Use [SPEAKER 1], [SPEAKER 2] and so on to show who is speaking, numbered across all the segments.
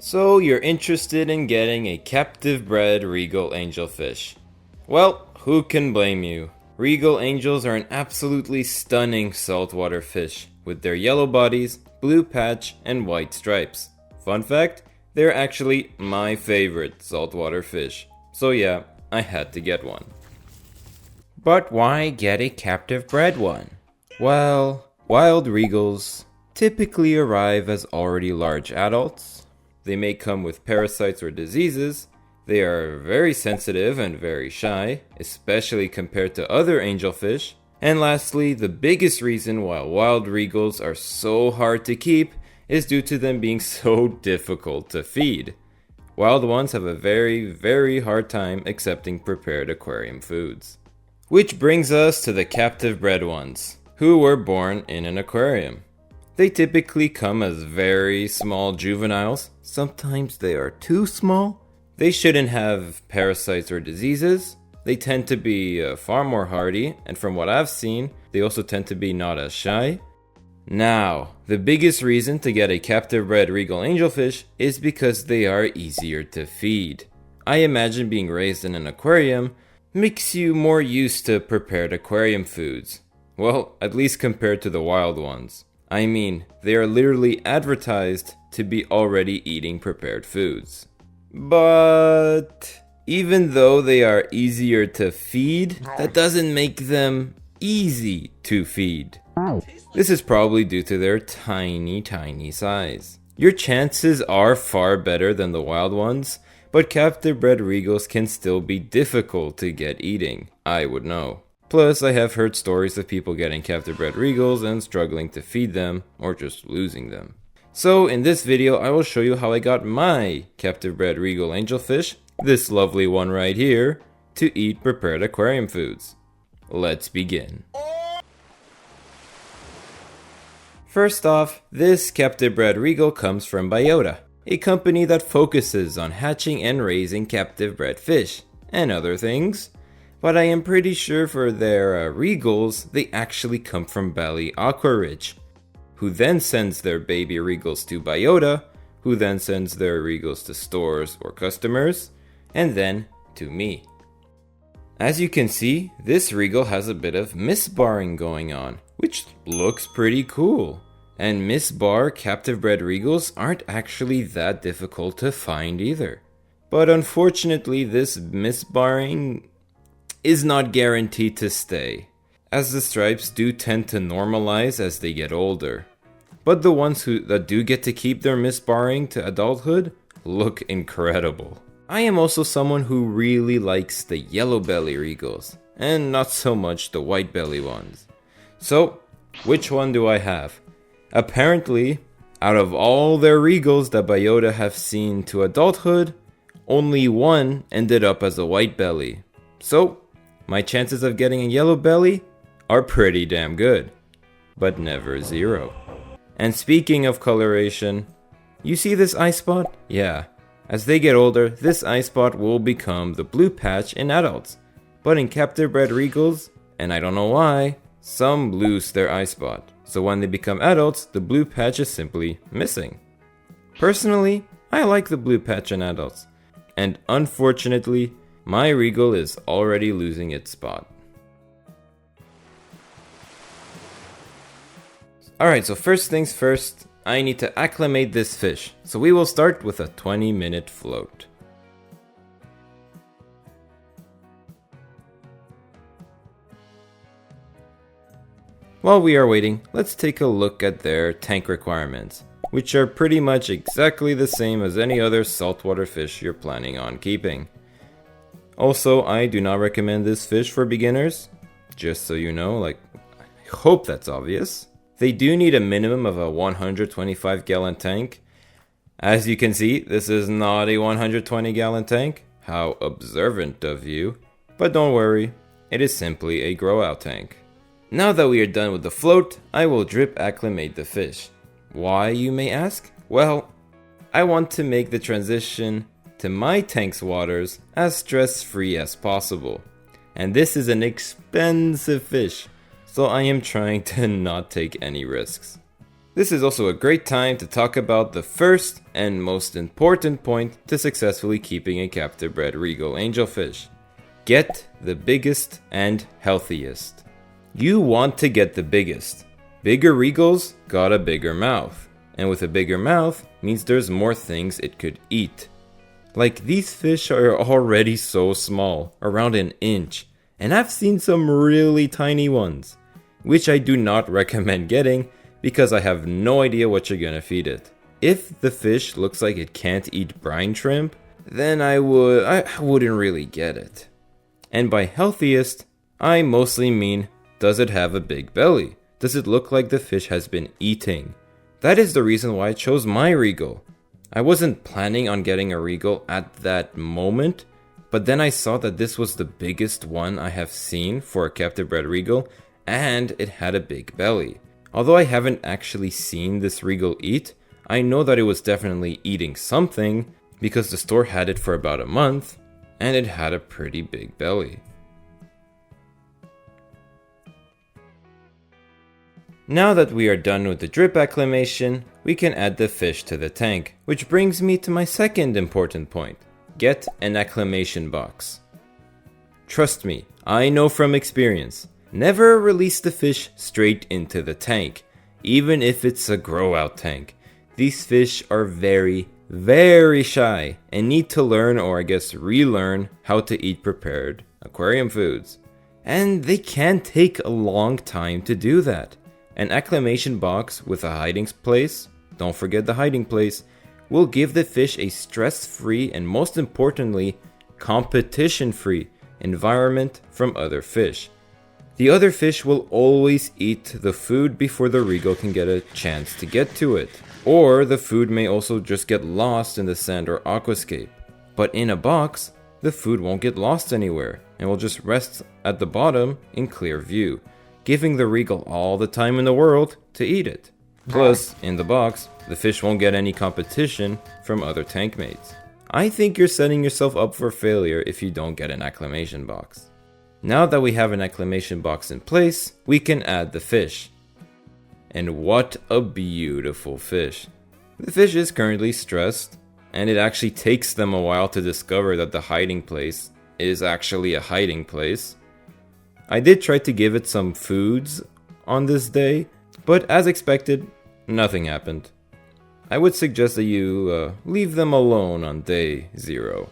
[SPEAKER 1] So you're interested in getting a captive-bred Regal Angelfish. Well, who can blame you? Regal Angels are an absolutely stunning saltwater fish with their yellow bodies, blue patch, and white stripes. Fun fact, they're actually my favorite saltwater fish. So yeah, I had to get one. But why get a captive-bred one? Well, wild Regals typically arrive as already large adults. They may come with parasites or diseases. They are very sensitive and very shy, especially compared to other angelfish. And lastly, the biggest reason why wild Regals are so hard to keep is due to them being so difficult to feed. Wild ones have a very hard time accepting prepared aquarium foods. Which brings us to the captive-bred ones, who were born in an aquarium. They typically come as very small juveniles. Sometimes they are too small. They shouldn't have parasites or diseases. They tend to be far more hardy, and from what I've seen, they also tend to be not as shy. Now, the biggest reason to get a captive-bred Regal Angelfish is because they are easier to feed. I imagine being raised in an aquarium makes you more used to prepared aquarium foods. Well, at least compared to the wild ones. I mean, they are literally advertised to be already eating prepared foods. But even though they are easier to feed, that doesn't make them easy to feed. This is probably due to their tiny size. Your chances are far better than the wild ones, but captive-bred Regals can still be difficult to get eating, I would know. Plus, I have heard stories of people getting captive-bred Regals and struggling to feed them, or just losing them. So, in this video, I will show you how I got my captive-bred Regal Angelfish, this lovely one right here, to eat prepared aquarium foods. Let's begin. First off, this captive-bred Regal comes from Biota, a company that focuses on hatching and raising captive-bred fish, and other things. But I am pretty sure for their Regals, they actually come from Bali Aquarich, who then sends their baby Regals to Biota, who then sends their Regals to stores or customers, and then to me. As you can see, this Regal has a bit of misbarring going on, which looks pretty cool. And misbar captive-bred Regals aren't actually that difficult to find either. But unfortunately, this misbarring is not guaranteed to stay, as the stripes do tend to normalize as they get older. But the ones that do get to keep their misbarring to adulthood look incredible. I am also someone who really likes the yellow belly Regals, and not so much the white belly ones. So, which one do I have? Apparently, out of all their Regals that Biota have seen to adulthood, only one ended up as a white belly. So, my chances of getting a yellow belly are pretty damn good, but never zero. And speaking of coloration, you see this eye spot? Yeah, as they get older, this eye spot will become the blue patch in adults. But in captive-bred Regals, and I don't know why, some lose their eye spot. So when they become adults, the blue patch is simply missing. Personally, I like the blue patch in adults. And unfortunately, my Regal is already losing its spot. Alright, so first things first, I need to acclimate this fish. So we will start with a 20-minute float. While we are waiting, let's take a look at their tank requirements, which are pretty much exactly the same as any other saltwater fish you're planning on keeping. Also, I do not recommend this fish for beginners, just so you know, I hope that's obvious. They do need a minimum of a 125 gallon tank. As you can see, this is not a 120 gallon tank. How observant of you. But don't worry, it is simply a grow out tank. Now that we are done with the float, I will drip acclimate the fish. Why, you may ask? Well, I want to make the transition to my tank's waters as stress-free as possible. And this is an expensive fish, so I am trying to not take any risks. This is also a great time to talk about the first and most important point to successfully keeping a captive-bred Regal Angelfish. Get the biggest and healthiest. You want to get the biggest. Bigger Regals got a bigger mouth, and with a bigger mouth means there's more things it could eat. Like, these fish are already so small, around an inch, and I've seen some really tiny ones, which I do not recommend getting because I have no idea what you're gonna feed it. If the fish looks like it can't eat brine shrimp, then I wouldn't really get it. And by healthiest, I mostly mean, does it have a big belly? Does it look like the fish has been eating? That is the reason why I chose my Regal. I wasn't planning on getting a Regal at that moment, but then I saw that this was the biggest one I have seen for a captive-bred Regal, and it had a big belly. Although I haven't actually seen this Regal eat, I know that it was definitely eating something because the store had it for about a month and it had a pretty big belly. Now that we are done with the drip acclimation, we can add the fish to the tank, which brings me to my second important point. Get an acclimation box. Trust me, I know from experience. Never release the fish straight into the tank, even if it's a grow out tank. These fish are very, very shy and need to learn, or I guess relearn, how to eat prepared aquarium foods. And they can take a long time to do that. An acclimation box with a hiding place, don't forget the hiding place, will give the fish a stress-free and most importantly, competition-free environment from other fish. The other fish will always eat the food before the Regal can get a chance to get to it. Or the food may also just get lost in the sand or aquascape. But in a box, the food won't get lost anywhere and will just rest at the bottom in clear view, giving the Regal all the time in the world to eat it. Plus, in the box, the fish won't get any competition from other tank mates. I think you're setting yourself up for failure if you don't get an acclimation box. Now that we have an acclimation box in place, we can add the fish. And what a beautiful fish. The fish is currently stressed, and it actually takes them a while to discover that the hiding place is actually a hiding place. I did try to give it some foods on this day, but as expected, nothing happened. I would suggest that you leave them alone on day 0.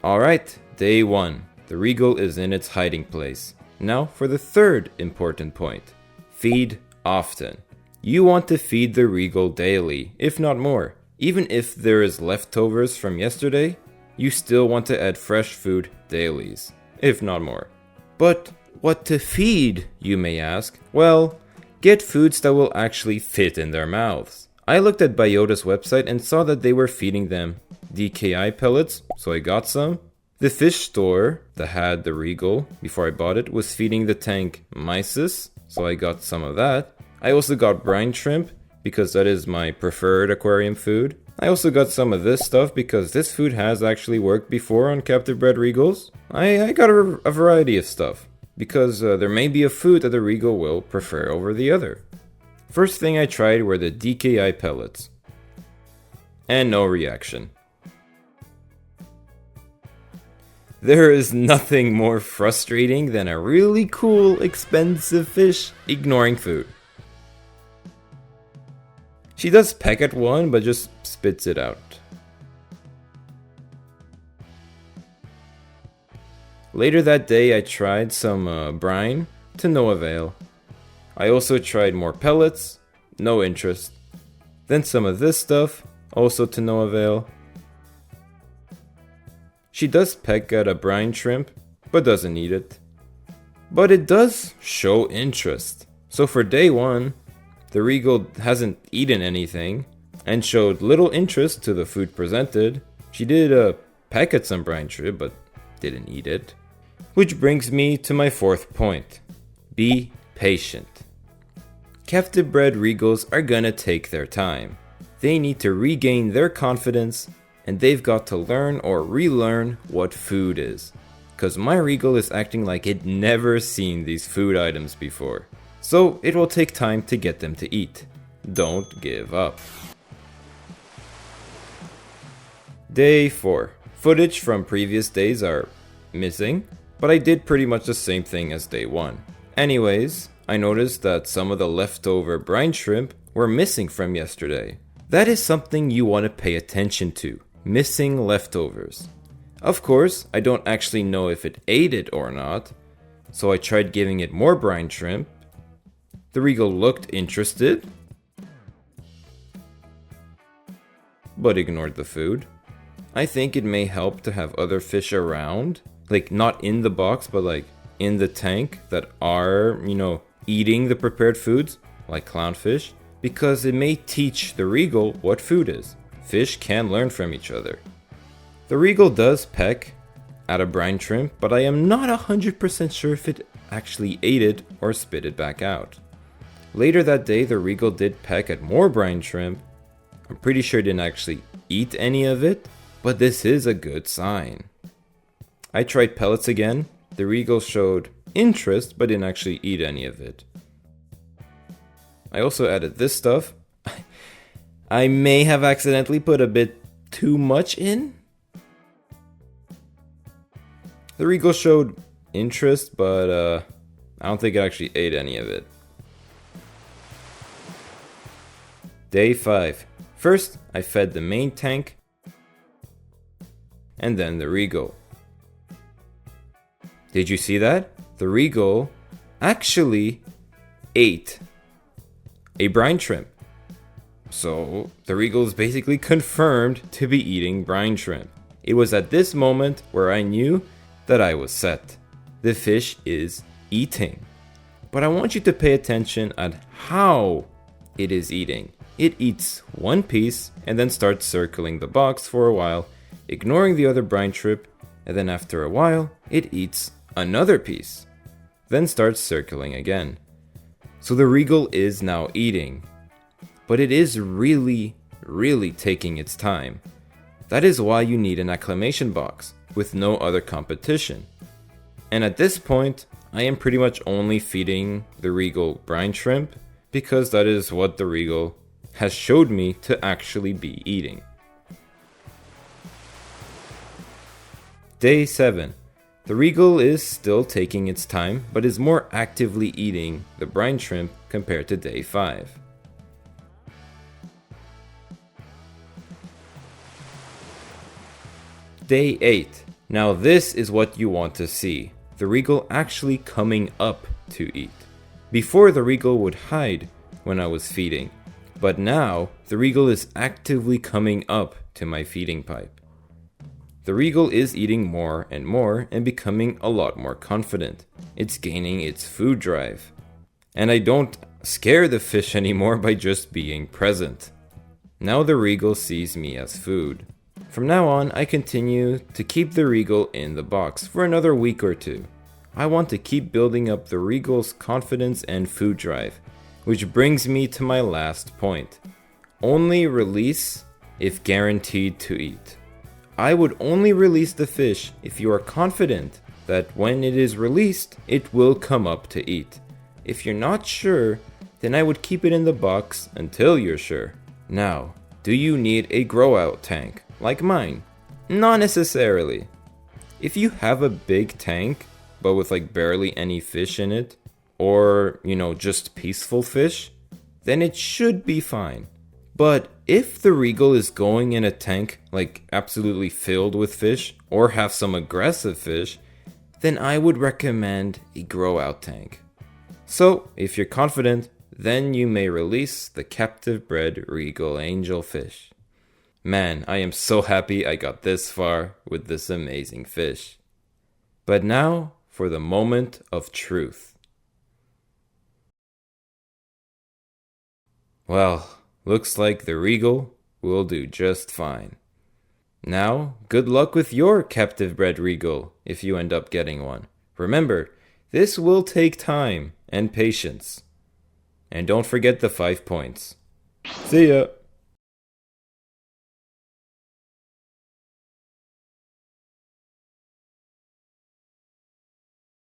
[SPEAKER 1] Alright, day 1. The Regal is in its hiding place. Now for the third important point. Feed often. You want to feed the Regal daily, if not more. Even if there is leftovers from yesterday, you still want to add fresh food dailies, if not more. But what to feed, you may ask? Well, get foods that will actually fit in their mouths. I looked at Biota's website and saw that they were feeding them DKI pellets, so I got some. The fish store that had the Regal before I bought it was feeding the tank mysis, so I got some of that. I also got brine shrimp because that is my preferred aquarium food. I also got some of this stuff because this food has actually worked before on captive-bred Regals. I got a variety of stuff because there may be a food that the Regal will prefer over the other. First thing I tried were the DKI pellets. And no reaction. There is nothing more frustrating than a really cool, expensive fish ignoring food. She does peck at one, but just spits it out. Later that day, I tried some brine, to no avail. I also tried more pellets, no interest. Then some of this stuff, also to no avail. She does peck at a brine shrimp, but doesn't eat it. But it does show interest. So for day 1, the Regal hasn't eaten anything and showed little interest to the food presented. She did peck at some brine shrimp, but didn't eat it. Which brings me to my fourth point. Be patient. Captive-bred Regals are gonna take their time. They need to regain their confidence, and they've got to learn or relearn what food is. cause my Regal is acting like it never seen these food items before. So it will take time to get them to eat. Don't give up. Day 4. Footage from previous days are missing, but I did pretty much the same thing as day 1. Anyways, I noticed that some of the leftover brine shrimp were missing from yesterday. That is something you want to pay attention to. Missing leftovers. Of course, I don't actually know if it ate it or not, so I tried giving it more brine shrimp. The Regal looked interested, but ignored the food. I think it may help to have other fish around, like not in the box, but like in the tank that are, eating the prepared foods, like clownfish, because it may teach the Regal what food is. Fish can learn from each other. The Regal does peck at a brine shrimp, but I am not 100% sure if it actually ate it or spit it back out. Later that day, the Regal did peck at more brine shrimp. I'm pretty sure it didn't actually eat any of it, but this is a good sign. I tried pellets again. The Regal showed interest, but didn't actually eat any of it. I also added this stuff. I may have accidentally put a bit too much in. The Regal showed interest, but I don't think it actually ate any of it. Day 5. First, I fed the main tank, and then the Regal. Did you see that? The Regal actually ate a brine shrimp. So, the Regal is basically confirmed to be eating brine shrimp. It was at this moment where I knew that I was set. The fish is eating. But I want you to pay attention at how it is eating. It eats one piece and then starts circling the box for a while, ignoring the other brine shrimp, and then after a while, it eats another piece, then starts circling again. So the Regal is now eating, but it is really taking its time. That is why you need an acclimation box with no other competition. And at this point, I am pretty much only feeding the Regal brine shrimp because that is what the Regal has showed me to actually be eating. Day 7. The Regal is still taking its time, but is more actively eating the brine shrimp compared to day 5. Day 8. Now this is what you want to see. The Regal actually coming up to eat. Before, the Regal would hide when I was feeding, but now the Regal is actively coming up to my feeding pipe. The Regal is eating more and becoming a lot more confident. It's gaining its food drive. And I don't scare the fish anymore by just being present. Now the Regal sees me as food. From now on, I continue to keep the Regal in the box for another week or two. I want to keep building up the Regal's confidence and food drive, which brings me to my last point. Only release if guaranteed to eat. I would only release the fish if you are confident that when it is released, it will come up to eat. If you're not sure, then I would keep it in the box until you're sure. Now, do you need a grow-out tank, like mine? Not necessarily. If you have a big tank, but with like barely any fish in it, or, just peaceful fish, then it should be fine. But if the Regal is going in a tank like absolutely filled with fish, or have some aggressive fish, then I would recommend a grow-out tank. So, if you're confident, then you may release the captive-bred Regal Angelfish. Man, I am so happy I got this far with this amazing fish. But now, for the moment of truth. Well, looks like the Regal will do just fine. Now, good luck with your captive-bred Regal if you end up getting one. Remember, this will take time and patience. And don't forget the 5 points. See ya!